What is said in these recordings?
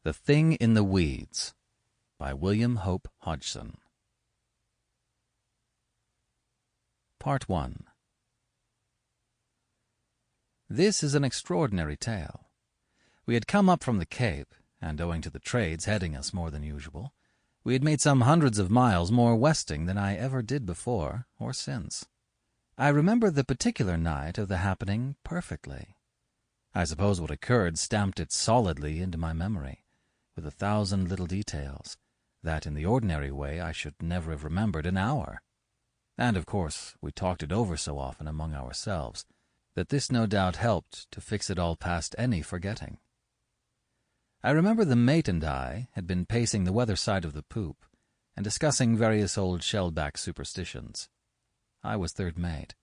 The Thing in the Weeds by William Hope Hodgson. Part 1. This is an extraordinary tale. We had come up from the Cape, and owing to the trades heading us more than usual, we had made some hundreds of miles more westing than I ever did before or since. I remember the particular night of the happening perfectly. I suppose what occurred stamped it solidly into my memory, with 1,000 little details, that in the ordinary way I should never have remembered an hour. And, of course, we talked it over so often among ourselves that this no doubt helped to fix it all past any forgetting. I remember the mate and I had been pacing the weather side of the poop and discussing various old shellback superstitions. I was third mate,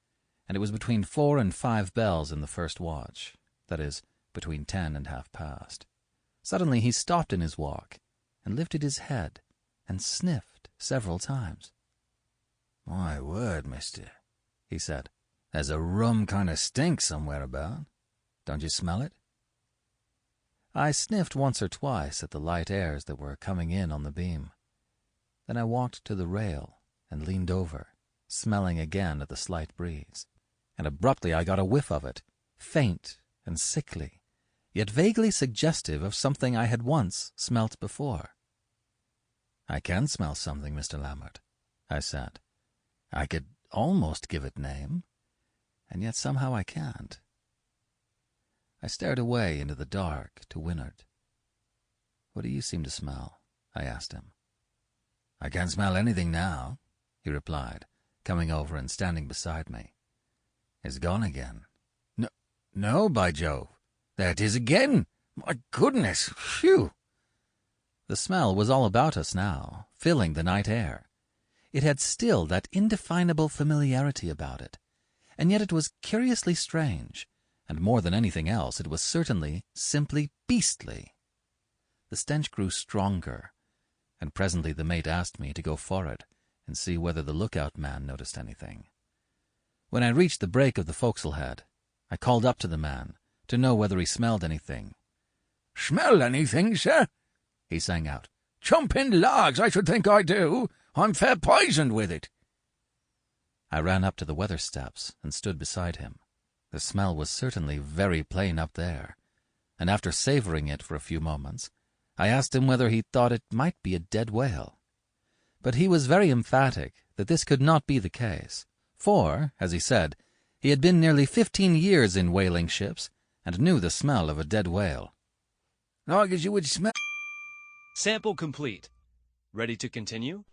and it was between 4 and 5 bells in the first watch, that is, between 10 and half past. Suddenly he stopped in his walk and lifted his head and sniffed several times. "My word, mister," he said, "there's a rum kind of stink somewhere about. Don't you smell it?" I sniffed once or twice at the light airs that were coming in on the beam. Then I walked to the rail and leaned over, smelling again at the slight breeze. And abruptly I got a whiff of it, faint and sickly, yet vaguely suggestive of something I had once smelt before. "I can smell something, Mr. Lambert," I said. "I could almost give it name, and yet somehow I can't." I stared away into the dark to windward. "What do you seem to smell?" I asked him. "I can't smell anything now," he replied, coming over and standing beside me. "It's gone again." No, by Jove. There it is again. My goodness, phew." The smell was all about us now, filling the night air. It had still that indefinable familiarity about it, and yet it was curiously strange, and more than anything else it was certainly simply beastly. The stench grew stronger, and presently the mate asked me to go for'ard and see whether the lookout man noticed anything. When I reached the break of the forecastle head, I called up to the man to know whether he smelled anything. "Smell anything, sir?" he sang out. "Jumping logs, I should think I do. I'm fair poisoned with it." I ran up to the weather steps and stood beside him. The smell was certainly very plain up there, and after savouring it for a few moments, I asked him whether he thought it might be a dead whale. But he was very emphatic that this could not be the case, for, as he said, he had been nearly 15 years in whaling ships and knew the smell of a dead whale. "Like as you would smell—" Sample complete. Ready to continue?